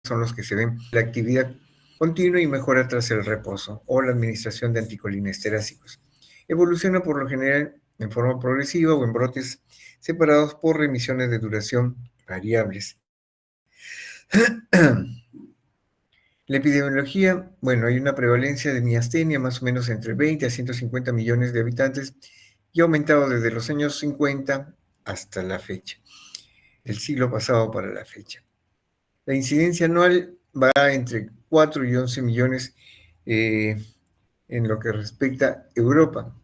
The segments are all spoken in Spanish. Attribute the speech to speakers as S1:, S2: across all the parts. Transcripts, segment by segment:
S1: son los que se ven la actividad continua y mejora tras el reposo o la administración de anticolinestéricos. Evoluciona por lo general en forma progresiva o en brotes separados por remisiones de duración variables. La epidemiología, bueno, hay una prevalencia de miastenia más o menos entre 20 a 150 millones de habitantes y ha aumentado desde los años 50 hasta la fecha, el siglo pasado para la fecha. La incidencia anual va entre 4 y 11 millones en lo que respecta a Europa.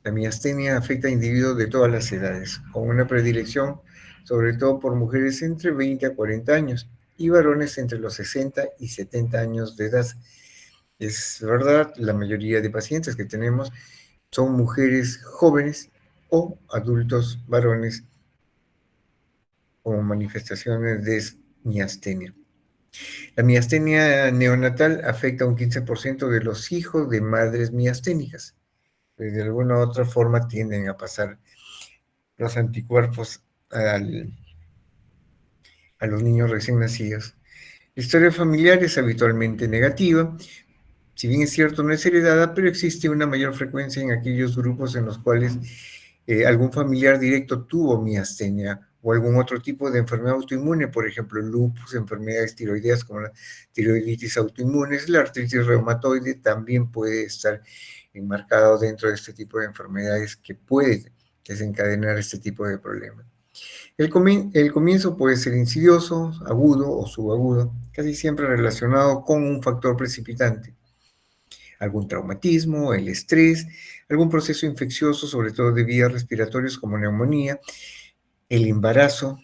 S1: La miastenia afecta a individuos de todas las edades, con una predilección sobre todo por mujeres entre 20 a 40 años y varones entre los 60 y 70 años de edad. Es verdad, la mayoría de pacientes que tenemos son mujeres jóvenes o adultos varones con manifestaciones de miastenia. La miastenia neonatal afecta a un 15% de los hijos de madres miasténicas. Pues de alguna u otra forma tienden a pasar los anticuerpos a los niños recién nacidos. La historia familiar es habitualmente negativa. Si bien es cierto, no es heredada, pero existe una mayor frecuencia en aquellos grupos en los cuales algún familiar directo tuvo miastenia o algún otro tipo de enfermedad autoinmune, por ejemplo, lupus, enfermedades tiroideas como la tiroiditis autoinmune, la artritis reumatoide también puede estar enmarcado dentro de este tipo de enfermedades que puede desencadenar este tipo de problemas. El comienzo puede ser insidioso, agudo o subagudo, casi siempre relacionado con un factor precipitante, algún traumatismo, el estrés, algún proceso infeccioso, sobre todo de vías respiratorias como neumonía, el embarazo,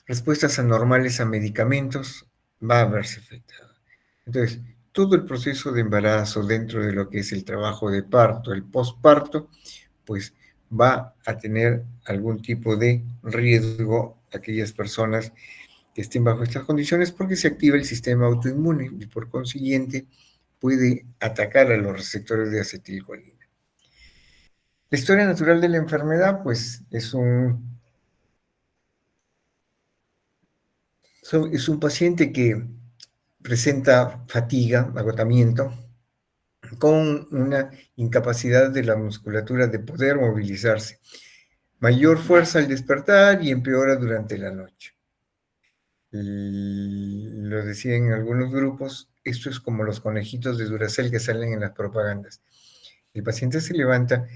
S1: respuestas anormales a medicamentos, va a verse afectado. Entonces, todo el proceso de embarazo dentro de lo que es el trabajo de parto, el posparto, pues va a tener algún tipo de riesgo aquellas personas que estén bajo estas condiciones porque se activa el sistema autoinmune y por consiguiente puede atacar a los receptores de acetilcolina. La historia natural de la enfermedad, pues es un paciente que presenta fatiga, agotamiento, con una incapacidad de la musculatura de poder movilizarse, mayor fuerza al despertar y empeora durante la noche. Lo decían en algunos grupos, esto es como los conejitos de Duracell que salen en las propagandas. El paciente se levanta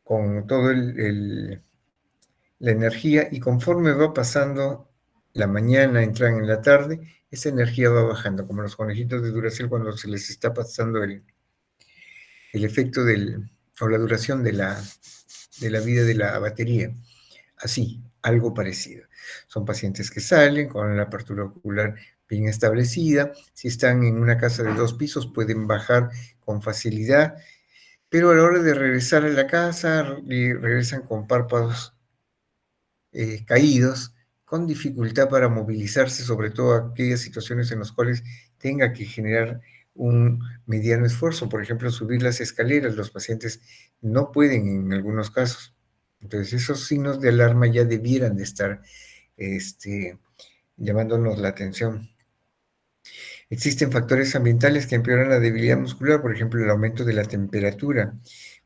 S1: con toda la energía y conforme va pasando la mañana, entran en la tarde, esa energía va bajando, como los conejitos de Duracell cuando se les está pasando el efecto o la duración de la vida de la batería. Así, algo parecido. Son pacientes que salen con la apertura ocular bien establecida. Si están en una casa de 2 pisos, pueden bajar con facilidad, pero a la hora de regresar a la casa, regresan con párpados caídos, con dificultad para movilizarse, sobre todo aquellas situaciones en las cuales tenga que generar un mediano esfuerzo. Por ejemplo, subir las escaleras, los pacientes no pueden en algunos casos. Entonces, esos signos de alarma ya debieran de estar llamándonos la atención. Existen factores ambientales que empeoran la debilidad muscular, por ejemplo, el aumento de la temperatura.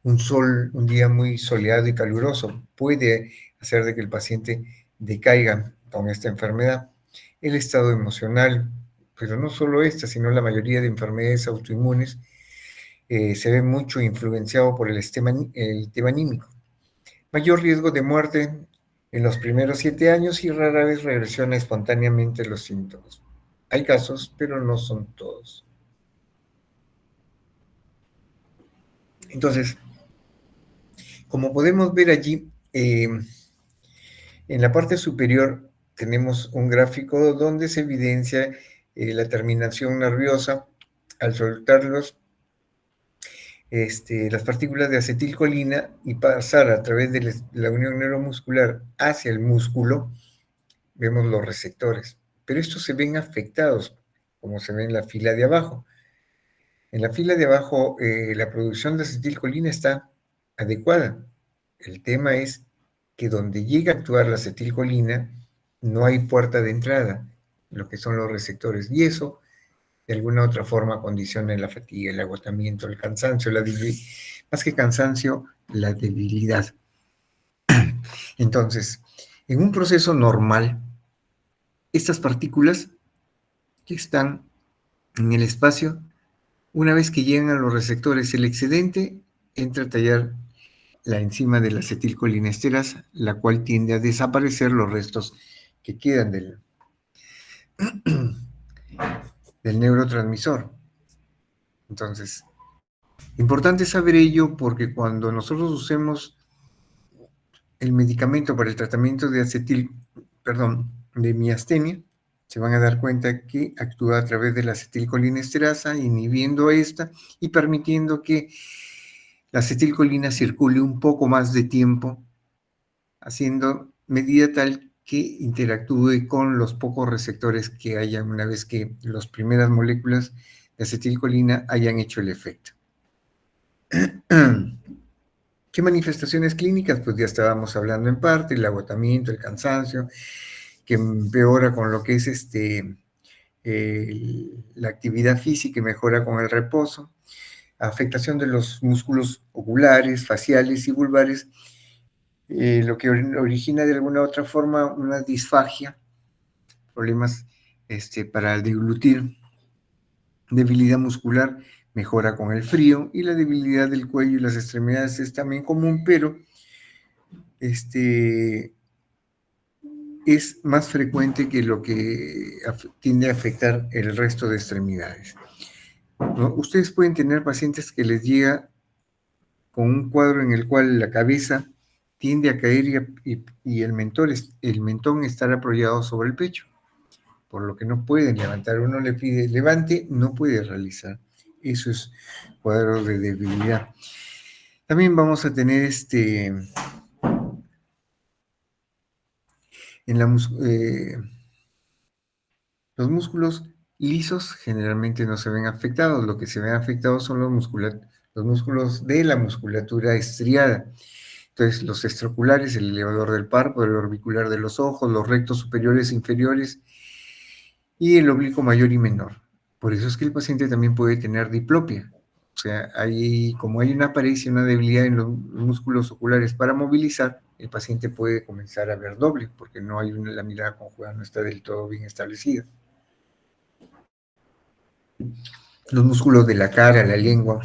S1: Un día muy soleado y caluroso puede hacer de que el paciente decaiga con esta enfermedad. El estado emocional, pero no solo esta, sino la mayoría de enfermedades autoinmunes, se ve mucho influenciado por el tema anímico. Mayor riesgo de muerte en los primeros 7 años y rara vez regresiona espontáneamente los síntomas. Hay casos, pero no son todos. Entonces, como podemos ver allí, en la parte superior tenemos un gráfico donde se evidencia la terminación nerviosa al soltarlos las partículas de acetilcolina y pasar a través de la unión neuromuscular hacia el músculo, vemos los receptores. Pero estos se ven afectados, como se ve en la fila de abajo. En la fila de abajo, la producción de acetilcolina está adecuada. El tema es que donde llega a actuar la acetilcolina no hay puerta de entrada, lo que son los receptores, y eso de alguna otra forma condiciona la fatiga, el agotamiento, el cansancio, más que cansancio, la debilidad. Entonces, en un proceso normal, estas partículas que están en el espacio, una vez que llegan a los receptores, el excedente entra a tallar la enzima de la acetilcolinesterasa, la cual tiende a desaparecer los restos que quedan del neurotransmisor. Entonces, importante saber ello porque cuando nosotros usemos el medicamento para el tratamiento de miastenia, se van a dar cuenta que actúa a través de la acetilcolinesterasa, inhibiendo esta y permitiendo que la acetilcolina circule un poco más de tiempo, haciendo medida tal que interactúe con los pocos receptores que hayan una vez que las primeras moléculas de acetilcolina hayan hecho el efecto. ¿Qué manifestaciones clínicas? Pues ya estábamos hablando en parte, el agotamiento, el cansancio, que empeora con lo que es la actividad física y mejora con el reposo, afectación de los músculos oculares, faciales y vulvares, lo que origina de alguna u otra forma una disfagia, problemas para deglutir, debilidad muscular, mejora con el frío, y la debilidad del cuello y las extremidades es también común, pero es más frecuente que lo que tiende a afectar el resto de extremidades, ¿no? Ustedes pueden tener pacientes que les llega con un cuadro en el cual la cabeza tiende a caer y el mentón estar apoyado sobre el pecho, por lo que no pueden levantar. Uno le pide levante, no puede realizar. Eso es cuadro de debilidad. También vamos a tener en la los músculos lisos generalmente no se ven afectados, lo que se ven afectados son los músculos de la musculatura estriada. Entonces, los extraoculares, el elevador del párpado, el orbicular de los ojos, los rectos superiores e inferiores y el oblicuo mayor y menor. Por eso es que el paciente también puede tener diplopia. O sea, como hay una parencia, una debilidad en los músculos oculares para movilizar, el paciente puede comenzar a ver doble, porque no hay la mirada conjugada, no está del todo bien establecida. Los músculos de la cara, la lengua,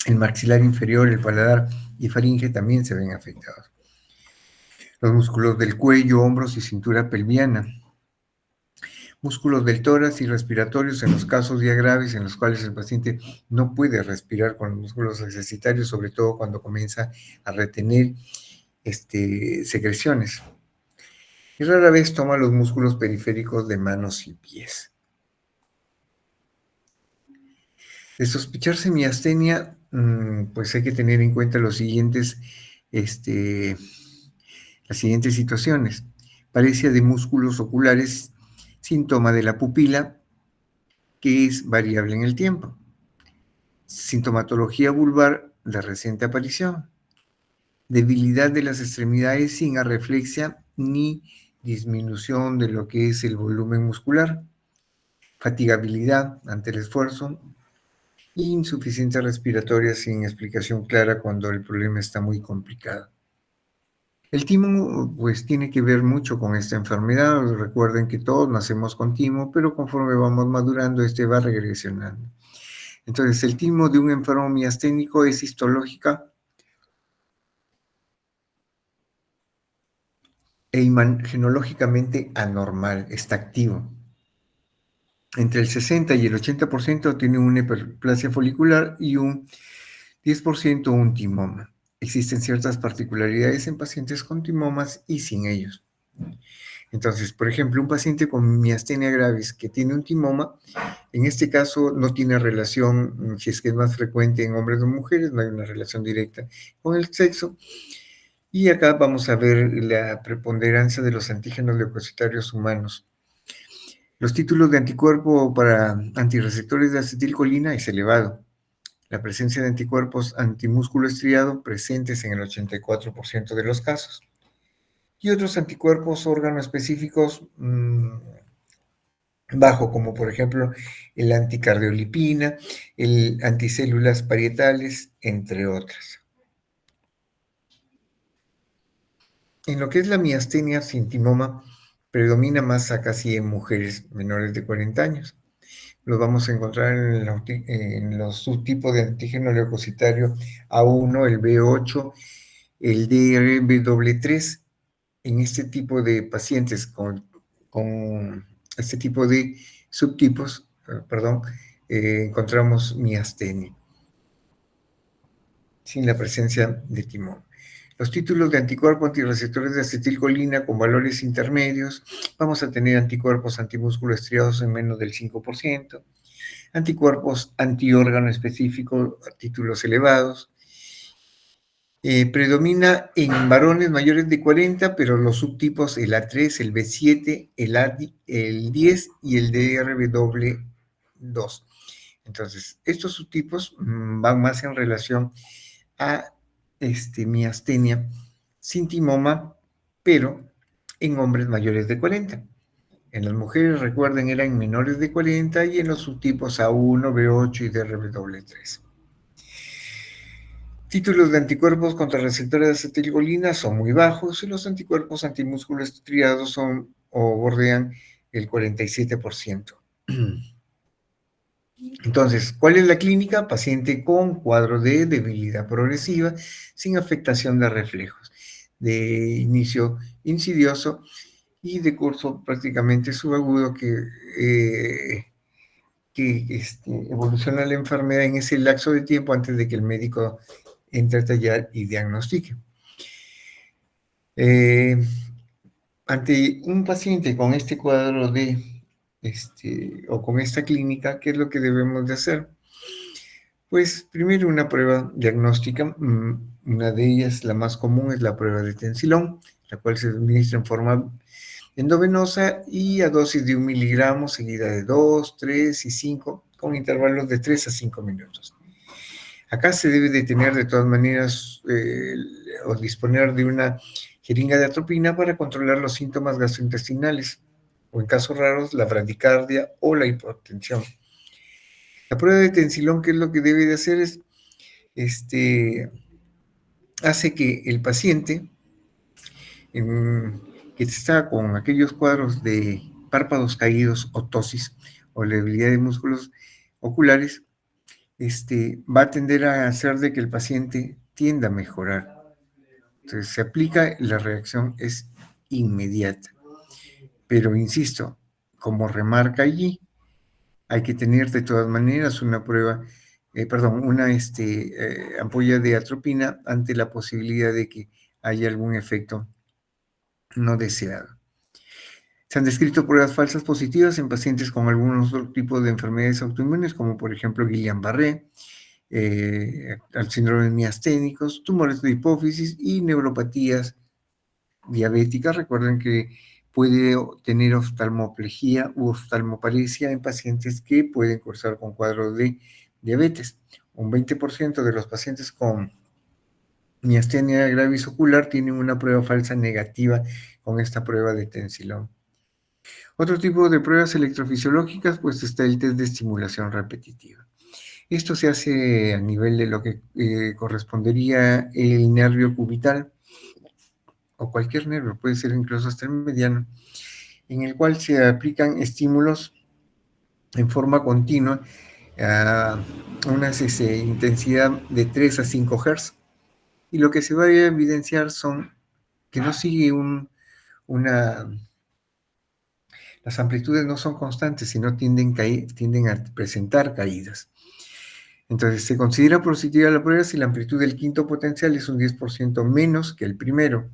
S1: el maxilar inferior, el paladar y faringe también se ven afectados. Los músculos del cuello, hombros y cintura pelviana. Músculos del tórax y respiratorios en los casos ya graves en los cuales el paciente no puede respirar con los músculos accesitarios, sobre todo cuando comienza a retener secreciones. Y rara vez toma los músculos periféricos de manos y pies. De sospecharse miastenia, pues hay que tener en cuenta las siguientes situaciones. Parecia de músculos oculares, síntoma de la pupila, que es variable en el tiempo. Sintomatología vulvar de reciente aparición. Debilidad de las extremidades sin arreflexia ni disminución de lo que es el volumen muscular. Fatigabilidad ante el esfuerzo. Insuficiencia respiratoria sin explicación clara cuando el problema está muy complicado. El timo, pues, tiene que ver mucho con esta enfermedad. Recuerden que todos nacemos con timo, pero conforme vamos madurando, va regresionando. Entonces, el timo de un enfermo miasténico es histológica e imagenológicamente anormal, está activo. Entre el 60 y el 80% tiene una hiperplasia folicular y un 10% un timoma. Existen ciertas particularidades en pacientes con timomas y sin ellos. Entonces, por ejemplo, un paciente con miastenia gravis que tiene un timoma, en este caso no tiene relación, si es que es más frecuente en hombres o mujeres, no hay una relación directa con el sexo. Y acá vamos a ver la preponderancia de los antígenos leucocitarios humanos. Los títulos de anticuerpo para antirreceptores de acetilcolina es elevado. La presencia de anticuerpos antimúsculo estriado presentes en el 84% de los casos. y otros anticuerpos órgano específicos bajo, como por ejemplo el anticardiolipina, el anticélulas parietales, entre otras. En lo que es la miastenia sintimoma, predomina más acá sí en mujeres menores de 40 años. Lo vamos a encontrar en los subtipos de antígeno leucocitario A1, el B8, el DRB3. En este tipo de pacientes con este tipo de subtipos, perdón, encontramos miastenia sin la presencia de timón. Los títulos de anticuerpos antirreceptores de acetilcolina con valores intermedios, vamos a tener anticuerpos antimúsculo estriados en menos del 5%, anticuerpos antiórgano específico a títulos elevados. Predomina en varones mayores de 40, pero los subtipos el A3, el B7, el 10 y el DRW2. Entonces, estos subtipos van más en relación a miastenia sin timoma, pero en hombres mayores de 40. En las mujeres, recuerden, eran menores de 40 y en los subtipos A1, B8 y DRW3. Títulos de anticuerpos contra receptores de acetilcolina son muy bajos y los anticuerpos antimúsculo estriados son o bordean el 47%. Entonces, ¿cuál es la clínica? Paciente con cuadro de debilidad progresiva sin afectación de reflejos, de inicio insidioso y de curso prácticamente subagudo que evoluciona la enfermedad en ese lapso de tiempo antes de que el médico entre a tallar y diagnostique. Ante un paciente con este cuadro o con esta clínica, ¿qué es lo que debemos de hacer? Pues primero una prueba diagnóstica, una de ellas, la más común, es la prueba de tensilón, la cual se administra en forma endovenosa y a dosis de 1 miligramo, seguida de 2, 3 y 5, con intervalos de 3 a 5 minutos. Acá se debe de tener de todas maneras o disponer de una jeringa de atropina para controlar los síntomas gastrointestinales o en casos raros la bradicardia o la hipotensión. La prueba de tensilón, ¿qué es lo que debe de hacer? Hace que el paciente que está con aquellos cuadros de párpados caídos o tosis o la debilidad de músculos oculares, va a tender a hacer de que el paciente tienda a mejorar. Entonces se aplica, la reacción es inmediata. Pero insisto, como remarca allí, hay que tener de todas maneras una prueba, una ampolla de atropina ante la posibilidad de que haya algún efecto no deseado. Se han descrito pruebas falsas positivas en pacientes con algunos otros tipos de enfermedades autoinmunes, como por ejemplo Guillain-Barré, al síndrome miasténicos, tumores de hipófisis y neuropatías diabéticas. Recuerden que puede tener oftalmoplegia u oftalmoparesia en pacientes que pueden cursar con cuadros de diabetes. Un 20% de los pacientes con miastenia gravis ocular tienen una prueba falsa negativa con esta prueba de tensilón. Otro tipo de pruebas electrofisiológicas, pues está el test de estimulación repetitiva. Esto se hace a nivel de lo que correspondería el nervio cubital o cualquier nervio, puede ser incluso hasta el mediano, en el cual se aplican estímulos en forma continua a una intensidad de 3 a 5 Hz. Y lo que se va a evidenciar son que no sigue una... Las amplitudes no son constantes, sino tienden a presentar caídas. Entonces, se considera positiva la prueba si la amplitud del quinto potencial es un 10% menos que el primero.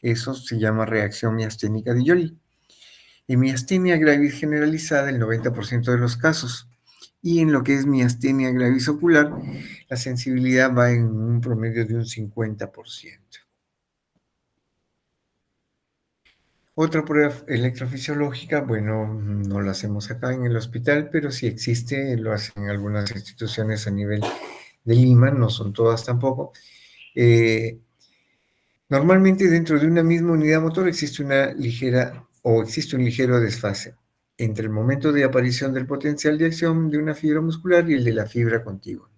S1: Eso se llama reacción miasténica de Joly. En miastenia gravis generalizada, el 90% de los casos. Y en lo que es miastenia gravis ocular, la sensibilidad va en un promedio de un 50%. Otra prueba electrofisiológica, bueno, no la hacemos acá en el hospital, pero sí existe, lo hacen algunas instituciones a nivel de Lima, no son todas tampoco. Normalmente dentro de una misma unidad motor existe un ligero desfase entre el momento de aparición del potencial de acción de una fibra muscular y el de la fibra contigua.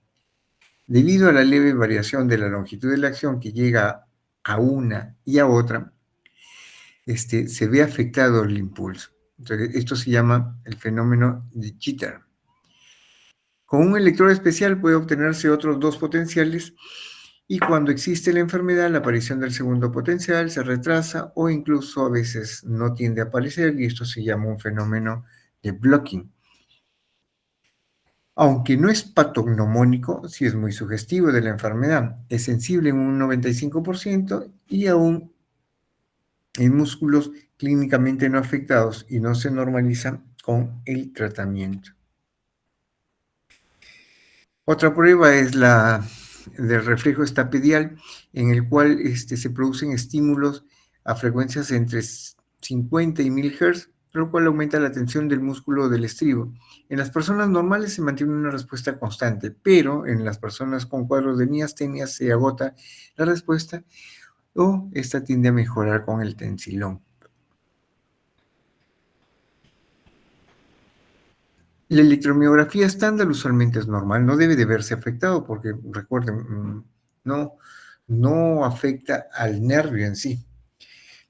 S1: Debido a la leve variación de la longitud de la acción que llega a una y a otra, se ve afectado el impulso. Entonces, esto se llama el fenómeno de jitter. Con un electrodo especial puede obtenerse otros dos potenciales y cuando existe la enfermedad, la aparición del segundo potencial se retrasa o incluso a veces no tiende a aparecer y esto se llama un fenómeno de blocking. Aunque no es patognomónico, sí es muy sugestivo de la enfermedad. Es sensible en un 95% y aún en músculos clínicamente no afectados y no se normaliza con el tratamiento. Otra prueba es la del reflejo estapedial, en el cual se producen estímulos a frecuencias entre 50 y 1000 Hz, lo cual aumenta la tensión del músculo del estribo. En las personas normales se mantiene una respuesta constante, pero en las personas con cuadros de miastenia se agota la respuesta o esta tiende a mejorar con el tensilón. La electromiografía estándar usualmente es normal, no debe de verse afectado porque, recuerden, no, no afecta al nervio en sí,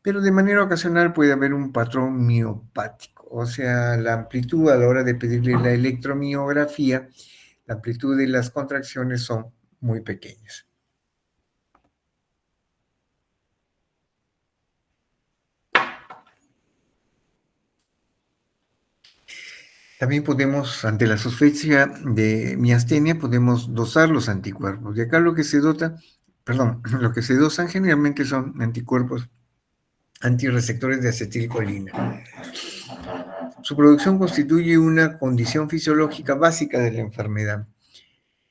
S1: pero de manera ocasional puede haber un patrón miopático, o sea, la amplitud a la hora de pedirle la electromiografía, la amplitud de las contracciones son muy pequeñas. También podemos, ante la sospecha de miastenia, podemos dosar los anticuerpos. Y acá lo que se dota, perdón, lo que se dosan generalmente son anticuerpos antirreceptores de acetilcolina. Su producción constituye una condición fisiológica básica de la enfermedad.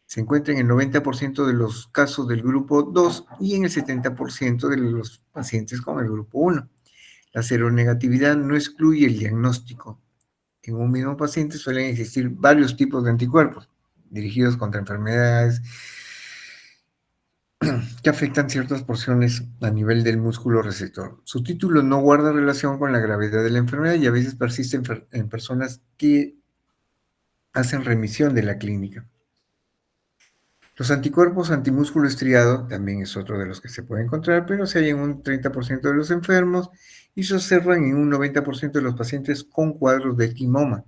S1: Se encuentra en el 90% de los casos del grupo 2 y en el 70% de los pacientes con el grupo 1. La seronegatividad no excluye el diagnóstico. En un mismo paciente suelen existir varios tipos de anticuerpos dirigidos contra enfermedades que afectan ciertas porciones a nivel del músculo receptor. Su título no guarda relación con la gravedad de la enfermedad y a veces persiste en personas que hacen remisión de la clínica. Los anticuerpos antimúsculo estriado también es otro de los que se puede encontrar, pero se hay en un 30% de los enfermos y se observan en un 90% de los pacientes con cuadros de quimoma.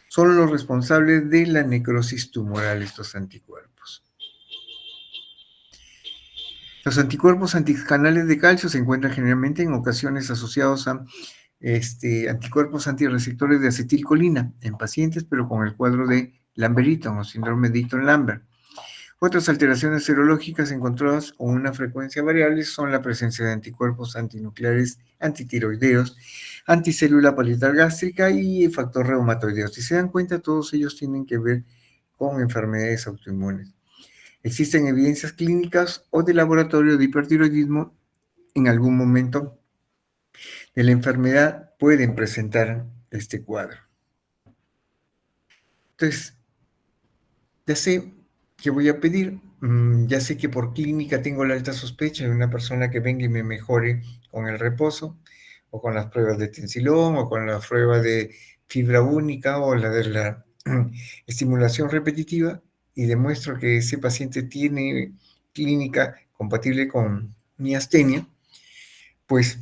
S1: Son los responsables de la necrosis tumoral estos anticuerpos. Los anticuerpos anticanales de calcio se encuentran generalmente en ocasiones asociados a anticuerpos antirreceptores de acetilcolina en pacientes, pero con el cuadro de Lambert-Eaton o síndrome de Eaton-Lambert. Otras alteraciones serológicas encontradas con una frecuencia variable son la presencia de anticuerpos antinucleares, antitiroideos, anticélula parietal gástrica y factor reumatoideo. Si se dan cuenta, todos ellos tienen que ver con enfermedades autoinmunes. Existen evidencias clínicas o de laboratorio de hipertiroidismo en algún momento de la enfermedad pueden presentar este cuadro. Entonces, ya sé que voy a pedir, ya sé que por clínica tengo la alta sospecha de una persona que venga y me mejore con el reposo, o con las pruebas de tensilón, o con la prueba de fibra única, o la de la estimulación repetitiva, y demuestro que ese paciente tiene clínica compatible con miastenia, pues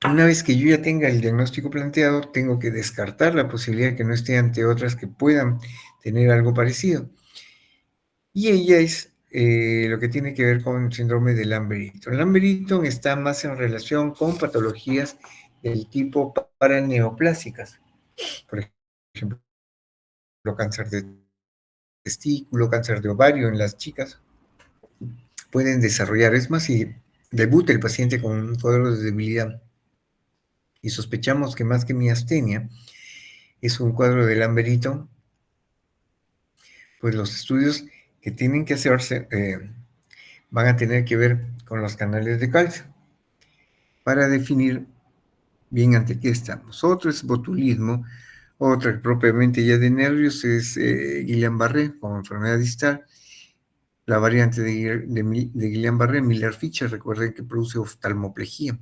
S1: una vez que yo ya tenga el diagnóstico planteado, tengo que descartar la posibilidad de que no esté ante otras que puedan tener algo parecido. Y ella es lo que tiene que ver con el síndrome de Lambert-Eaton. Lambert-Eaton está más en relación con patologías del tipo paraneoplásicas, por ejemplo, cáncer de testículo, cáncer de ovario en las chicas, pueden desarrollar. Es más, si debuta el paciente con un cuadro de debilidad y sospechamos que más que miastenia es un cuadro de Lambert-Eaton, pues los estudios que tienen que hacerse van a tener que ver con los canales de calcio para definir bien ante qué estamos. Otro es botulismo, otra propiamente ya de nervios es Guillain-Barré como enfermedad distal, La variante de Guillain-Barré, Miller-Fischer, recuerden que produce oftalmoplegia.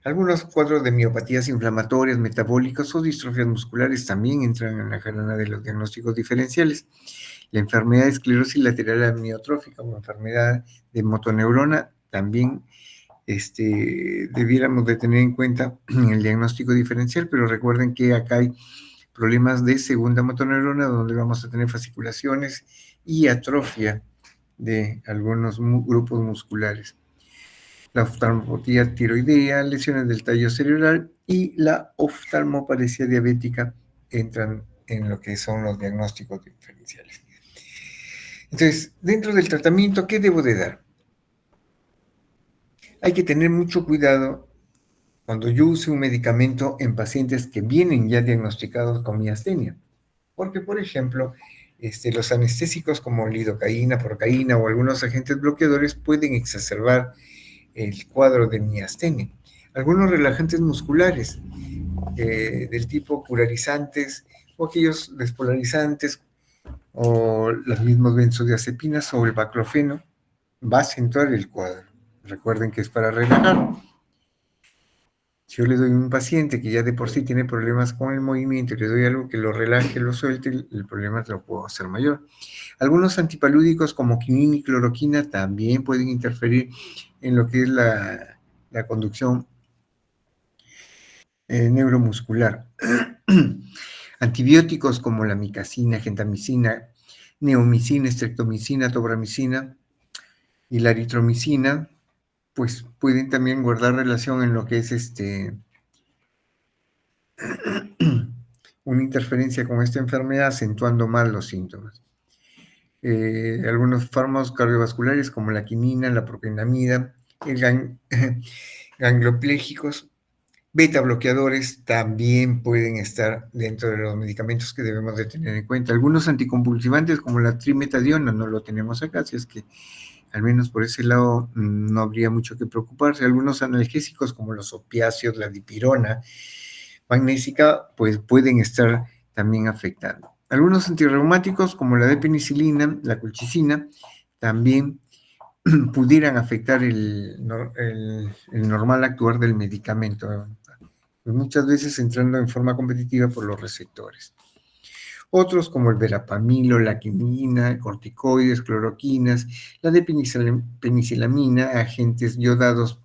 S1: Algunos cuadros de miopatías inflamatorias, metabólicas o distrofias musculares también entran en la jarana de los diagnósticos diferenciales. La enfermedad de esclerosis lateral amiotrófica o enfermedad de motoneurona también debiéramos de tener en cuenta en el diagnóstico diferencial, pero recuerden que acá hay problemas de segunda motoneurona donde vamos a tener fasciculaciones y atrofia de algunos grupos musculares. La oftalmopatía tiroidea, lesiones del tallo cerebral y la oftalmoparesia diabética entran en lo que son los diagnósticos diferenciales. Entonces, dentro del tratamiento, ¿qué debo de dar? Hay que tener mucho cuidado cuando yo use un medicamento en pacientes que vienen ya diagnosticados con miastenia. Porque, por ejemplo, los anestésicos como lidocaína, procaína o algunos agentes bloqueadores pueden exacerbar el cuadro de miastenia. Algunos relajantes musculares del tipo polarizantes o aquellos despolarizantes o las mismas benzodiazepinas o el baclofeno va a acentuar el cuadro. Recuerden que es para relajar. Si yo le doy a un paciente que ya de por sí tiene problemas con el movimiento y le doy algo que lo relaje, lo suelte, el problema lo puedo hacer mayor. Algunos antipalúdicos como quinina y cloroquina también pueden interferir en lo que es la conducción neuromuscular. Antibióticos como la micacina, gentamicina, neomicina, streptomicina, tobramicina y la eritromicina, pues pueden también guardar relación en lo que es una interferencia con esta enfermedad, acentuando más los síntomas. Algunos fármacos cardiovasculares como la quinina, la propenamida, ganglioplégicos, beta bloqueadores también pueden estar dentro de los medicamentos que debemos de tener en cuenta. Algunos anticonvulsivantes como la trimetadiona no lo tenemos acá, así es que al menos por ese lado no habría mucho que preocuparse. Algunos analgésicos como los opiáceos, la dipirona, magnésica, pues pueden estar también afectando. Algunos antirreumáticos como la de penicilina, la colchicina, también pudieran afectar el normal actuar del medicamento, pues muchas veces entrando en forma competitiva por los receptores. Otros como el verapamilo, la quinina, corticoides, cloroquinas, la de penicilamina, agentes yodados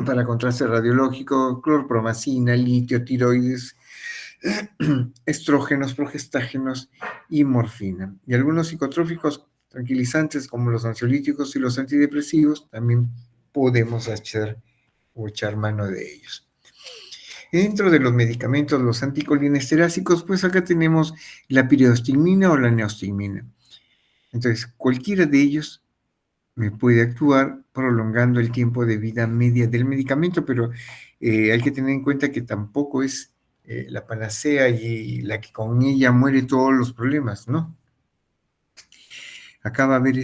S1: para contraste radiológico, clorpromacina, litio, tiroides, estrógenos, progestágenos y morfina. Y algunos psicotróficos tranquilizantes como los ansiolíticos y los antidepresivos también podemos hacer o echar mano de ellos. Dentro de los medicamentos, los anticolinesterácicos, pues acá tenemos la piridostigmina o la neostigmina. Entonces, cualquiera de ellos me puede actuar prolongando el tiempo de vida media del medicamento, pero hay que tener en cuenta que tampoco es la panacea y la que con ella muere todos los problemas, ¿no? Acá va a haber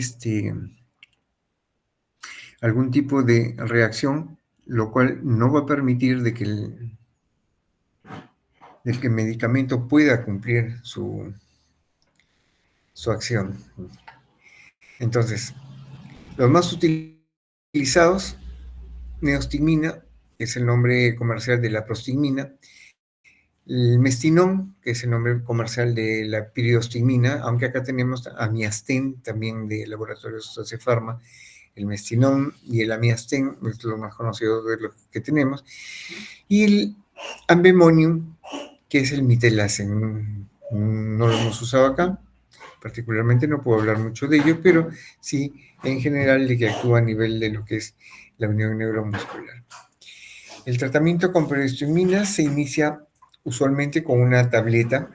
S1: algún tipo de reacción, lo cual no va a permitir de que el medicamento pueda cumplir su acción. Entonces, los más utilizados, neostigmina, que es el nombre comercial de la prostigmina, el mestinón, que es el nombre comercial de la piridostigmina, aunque acá tenemos amiastén, también de laboratorios Socefarma, el mestinón y el amiastén, es lo más conocido de los que tenemos, y el ambemonium, que es el mitelacen. No lo hemos usado acá, particularmente no puedo hablar mucho de ello, pero sí en general de que actúa a nivel de lo que es la unión neuromuscular. El tratamiento con piridostigmina se inicia usualmente con una tableta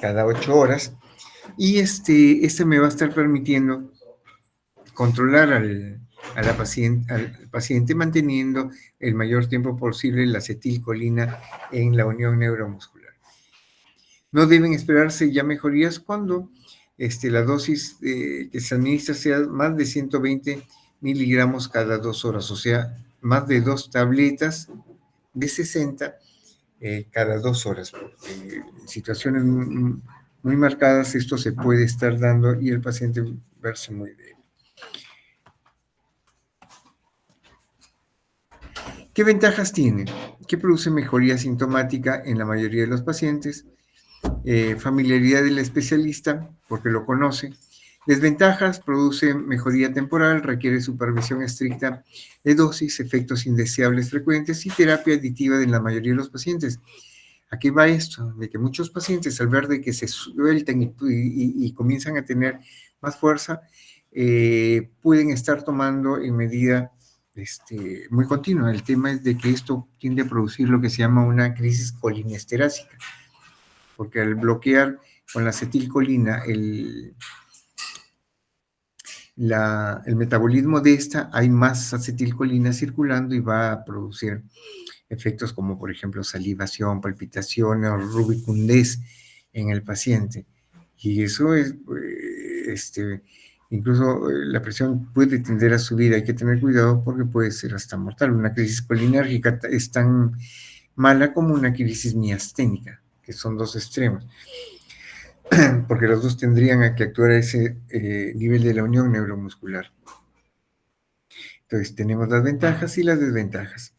S1: cada 8 horas y me va a estar permitiendo controlar al paciente manteniendo el mayor tiempo posible la acetilcolina en la unión neuromuscular. No deben esperarse ya mejorías cuando la dosis que se administra sea más de 120 miligramos cada 2 horas, o sea, más de 2 tabletas de 60 cada 2 horas, porque en situaciones muy marcadas esto se puede estar dando y el paciente verse muy débil. ¿Qué ventajas tiene? Que produce mejoría sintomática en la mayoría de los pacientes, familiaridad del especialista, porque lo conoce. Desventajas: produce mejoría temporal, requiere supervisión estricta de dosis, efectos indeseables frecuentes y terapia aditiva en la mayoría de los pacientes. ¿A qué va esto? De que muchos pacientes, al ver de que se sueltan y comienzan a tener más fuerza, pueden estar tomando en medida muy continua. El tema es de que esto tiende a producir lo que se llama una crisis colinesterásica, porque al bloquear con la acetilcolina el metabolismo de esta, hay más acetilcolina circulando y va a producir efectos como, por ejemplo, salivación, palpitación o rubicundez en el paciente. Y eso es, incluso la presión puede tender a subir. Hay que tener cuidado porque puede ser hasta mortal. Una crisis colinérgica es tan mala como una crisis miasténica, que son dos extremos, porque los dos tendrían que actuar a ese nivel de la unión neuromuscular. Entonces, tenemos las ventajas y las desventajas.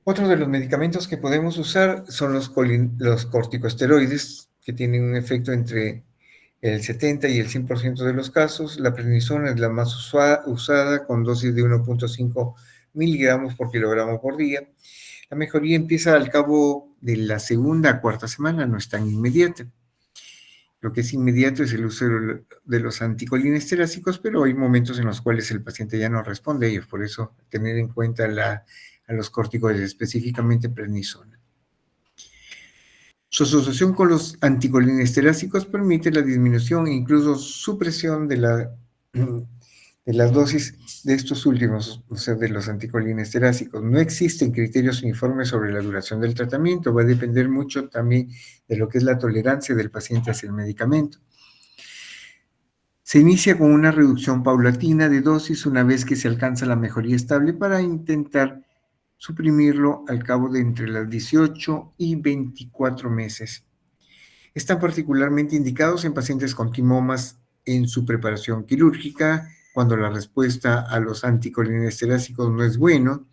S1: Otro de los medicamentos que podemos usar son los corticosteroides, que tienen un efecto entre el 70 y el 100% de los casos. La prednisona es la más usada, con dosis de 1.5 miligramos por kilogramo por día. La mejoría empieza al cabo de la segunda a cuarta semana, no es tan inmediata. Lo que es inmediato es el uso de los anticolinestéricos, pero hay momentos en los cuales el paciente ya no responde a ellos, por eso tener en cuenta a los corticoides, específicamente prednisona. Su asociación con los anticolinestéricos permite la disminución e incluso supresión de las dosis de estos últimos, o sea, de los anticolinestéricos. No existen criterios uniformes sobre la duración del tratamiento, va a depender mucho también de lo que es la tolerancia del paciente hacia el medicamento. Se inicia con una reducción paulatina de dosis una vez que se alcanza la mejoría estable para intentar suprimirlo al cabo de entre las 18 y 24 meses. Están particularmente indicados en pacientes con timomas en su preparación quirúrgica, cuando la respuesta a los anticolinestéricos no es bueno,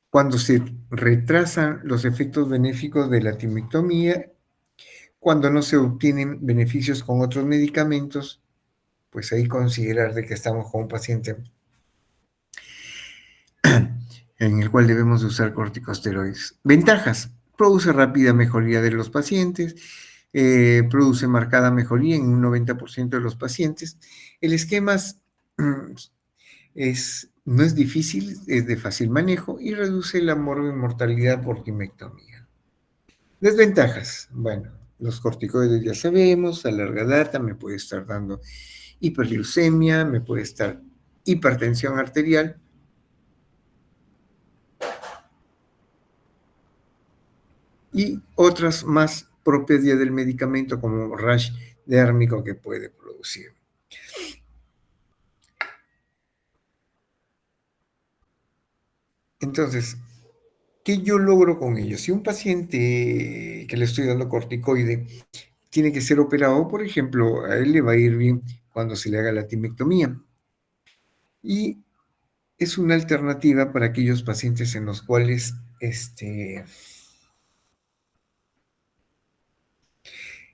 S1: cuando se retrasan los efectos benéficos de la timectomía, cuando no se obtienen beneficios con otros medicamentos, pues ahí considerar de que estamos con un paciente en el cual debemos de usar corticosteroides. Ventajas: produce rápida mejoría de los pacientes, produce marcada mejoría en un 90% de los pacientes. El esquema no es difícil, es de fácil manejo y reduce la mortalidad por timectomía. Desventajas: bueno, los corticoides ya sabemos, a larga data me puede estar dando hiperglucemia, me puede estar hipertensión arterial, y otras más propias ya del medicamento, como rash dérmico que puede producir. Entonces, ¿qué yo logro con ello? Si un paciente que le estoy dando corticoide tiene que ser operado, por ejemplo, a él le va a ir bien cuando se le haga la timectomía. Y es una alternativa para aquellos pacientes en los cuales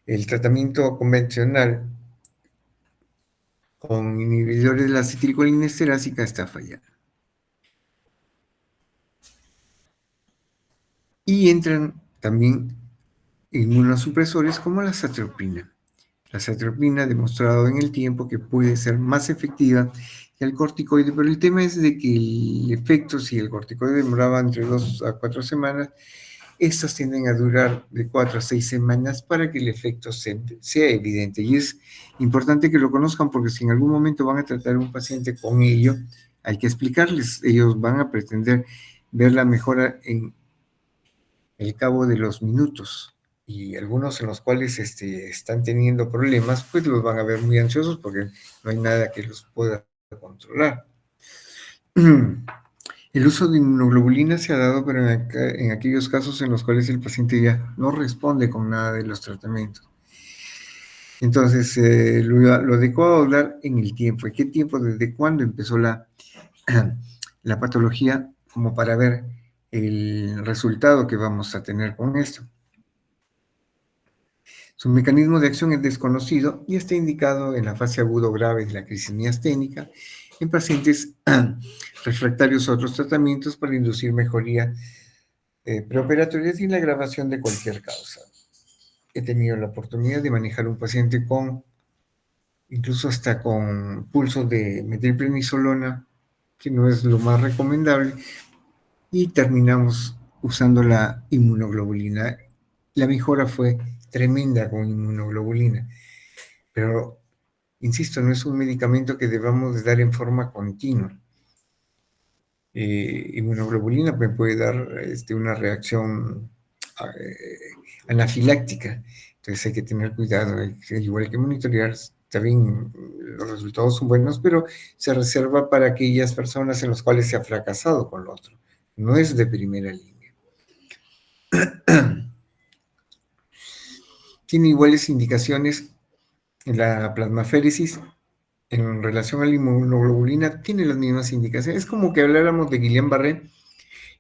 S1: el tratamiento convencional con inhibidores de la acetilcolinesterásica está fallando. Y entran también inmunosupresores como la satropina. La satropina ha demostrado en el tiempo que puede ser más efectiva que el corticoide, pero el tema es de que el efecto, si el corticoide demoraba entre 2 a 4 semanas, estas tienden a durar de 4 a 6 semanas para que el efecto sea evidente. Y es importante que lo conozcan, porque si en algún momento van a tratar a un paciente con ello, hay que explicarles. Ellos van a pretender ver la mejora en el cabo de los minutos, y algunos en los cuales están teniendo problemas, pues los van a ver muy ansiosos porque no hay nada que los pueda controlar. El uso de inmunoglobulina se ha dado, pero en aquellos casos en los cuales el paciente ya no responde con nada de los tratamientos. Entonces, lo adecuado a hablar en el tiempo. ¿En qué tiempo? ¿Desde cuándo empezó la patología? Como para ver el resultado que vamos a tener con esto. Su mecanismo de acción es desconocido y está indicado en la fase aguda o grave de la crisis miasténica en pacientes refractarios a otros tratamientos para inducir mejoría preoperatoria sin la agravación de cualquier causa. He tenido la oportunidad de manejar un paciente con, incluso hasta con pulsos de metilprednisolona, que no es lo más recomendable, y terminamos usando la inmunoglobulina. La mejora fue tremenda con inmunoglobulina, pero insisto, no es un medicamento que debamos de dar en forma continua. Inmunoglobulina me puede dar una reacción anafiláctica, entonces hay que tener cuidado, igual que monitorear. También los resultados son buenos, pero se reserva para aquellas personas en las cuales se ha fracasado con lo otro. No es de primera línea. Tiene iguales indicaciones en la plasmaféresis en relación a la inmunoglobulina, tiene las mismas indicaciones. Es como que habláramos de Guillain-Barré,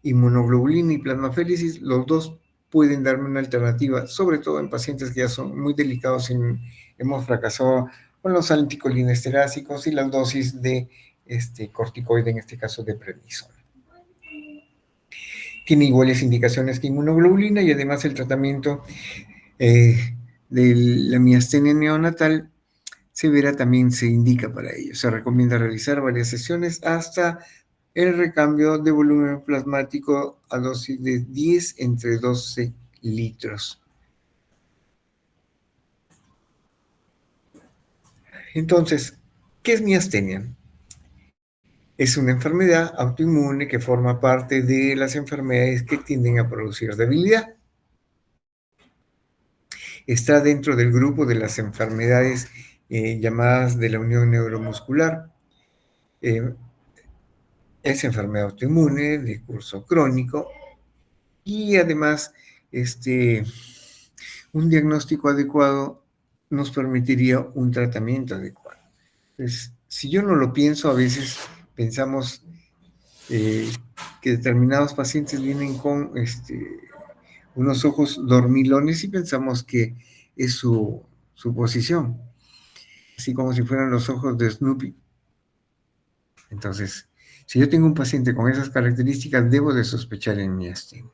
S1: inmunoglobulina y plasmaféresis, los dos pueden darme una alternativa, sobre todo en pacientes que ya son muy delicados y hemos fracasado con los anticolinesterásicos y las dosis de corticoide, en este caso de prednisona. Tiene iguales indicaciones que inmunoglobulina y además el tratamiento de la miastenia neonatal severa también se indica para ello. Se recomienda realizar varias sesiones hasta el recambio de volumen plasmático a dosis de 10 entre 12 litros. Entonces, ¿qué es miastenia? Es una enfermedad autoinmune que forma parte de las enfermedades que tienden a producir debilidad. Está dentro del grupo de las enfermedades llamadas de la unión neuromuscular. Es enfermedad autoinmune de curso crónico y además un diagnóstico adecuado nos permitiría un tratamiento adecuado. Entonces, si yo no lo pienso, a veces pensamos que determinados pacientes vienen con unos ojos dormilones y pensamos que es su posición, así como si fueran los ojos de Snoopy. Entonces, si yo tengo un paciente con esas características, debo de sospechar en miastenia.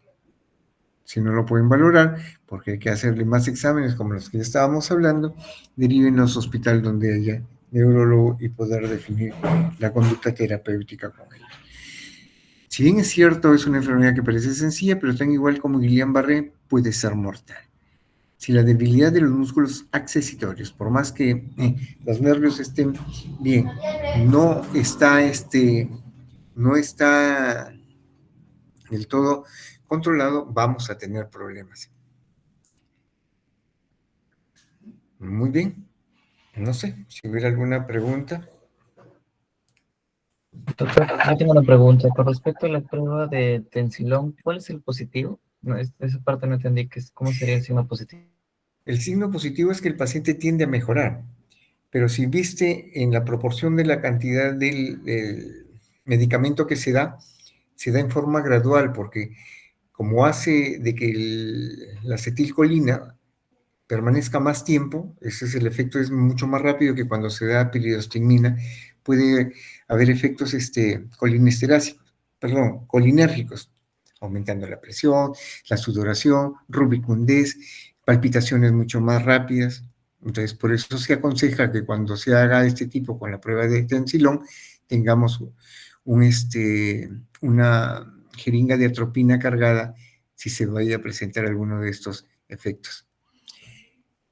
S1: Si no lo pueden valorar, porque hay que hacerle más exámenes como los que ya estábamos hablando, deriven a los hospitales donde haya neurólogo y poder definir la conducta terapéutica con él. Si bien es cierto, es una enfermedad que parece sencilla, pero tan igual como Guillain-Barré, puede ser mortal. Si la debilidad de los músculos accesitorios, por más que los nervios estén bien, no está del todo controlado, vamos a tener problemas. Muy bien. No sé, si hubiera alguna pregunta.
S2: Doctor, yo tengo una pregunta. Con respecto a la prueba de Tensilón, ¿cuál es el positivo? No, esa parte no entendí, ¿cómo sería el signo positivo?
S1: El signo positivo es que el paciente tiende a mejorar, pero si viste en la proporción de la cantidad del medicamento que se da en forma gradual, porque como hace de que la acetilcolina permanezca más tiempo, ese es el efecto, es mucho más rápido que cuando se da piridostigmina, puede haber efectos colinérgicos, aumentando la presión, la sudoración, rubicundez, palpitaciones mucho más rápidas. Entonces, por eso se aconseja que cuando se haga este tipo con la prueba de tensilón, tengamos una jeringa de atropina cargada si se vaya a presentar alguno de estos efectos.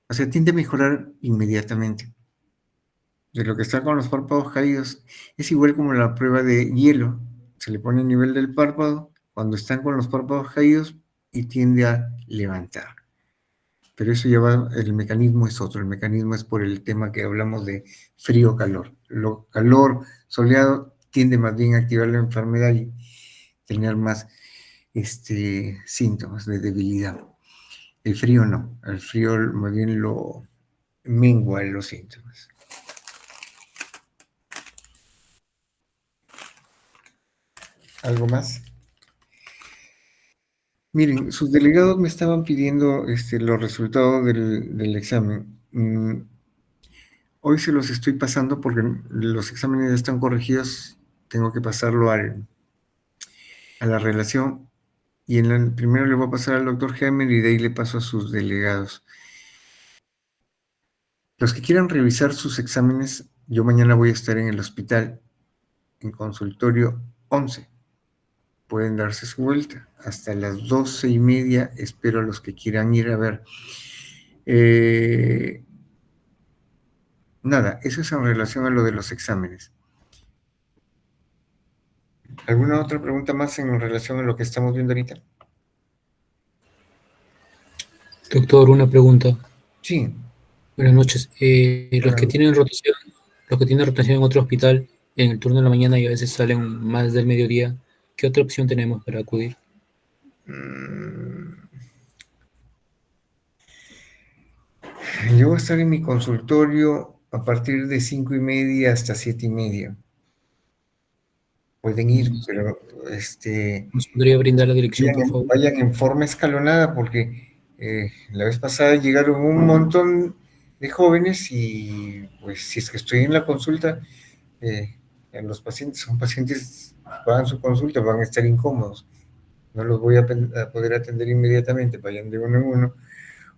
S1: O sea, tiende a mejorar inmediatamente. De lo que está con los párpados caídos, es igual como la prueba de hielo. Se le pone a nivel del párpado cuando están con los párpados caídos y tiende a levantar. Pero eso ya va, el mecanismo es otro. El mecanismo es por el tema que hablamos de frío-calor. Lo calor soleado tiende más bien a activar la enfermedad y tener más síntomas de debilidad. El frío no. El frío más bien lo menguan los síntomas. ¿Algo más? Miren, sus delegados me estaban pidiendo los resultados del examen. Hoy se los estoy pasando porque los exámenes ya están corregidos. Tengo que pasarlo a la relación. Y primero le voy a pasar al doctor Hammer y de ahí le paso a sus delegados. Los que quieran revisar sus exámenes, yo mañana voy a estar en el hospital, en consultorio 11. Pueden darse su vuelta. Hasta las 12:30 espero a los que quieran ir a ver. Nada, eso es en relación a lo de los exámenes. ¿Alguna otra pregunta más en relación a lo que estamos viendo ahorita?
S3: Doctor, una pregunta.
S1: Sí.
S3: Buenas noches. Los que tienen rotación en otro hospital, en el turno de la mañana y a veces salen más del mediodía, ¿qué otra opción tenemos para acudir?
S1: Yo voy a estar en mi consultorio a partir de 5:30 hasta 7:30. Pueden ir, pero
S3: ¿Nos podría brindar la dirección, por favor?
S1: vayan en forma escalonada porque la vez pasada llegaron un montón de jóvenes y pues si es que estoy en la consulta, los pacientes son pacientes que pagan su consulta, van a estar incómodos. No los voy a poder atender inmediatamente, vayan de uno en uno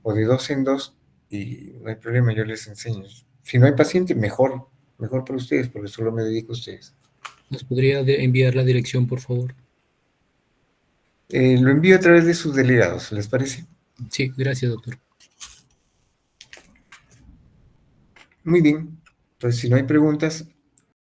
S1: o de dos en dos y no hay problema, yo les enseño. Si no hay paciente, mejor para ustedes, porque solo me dedico a ustedes.
S3: ¿Nos podría enviar la dirección, por favor?
S1: Lo envío a través de sus delegados, ¿les parece?
S3: Sí, gracias, doctor.
S1: Muy bien. Entonces, si no hay preguntas,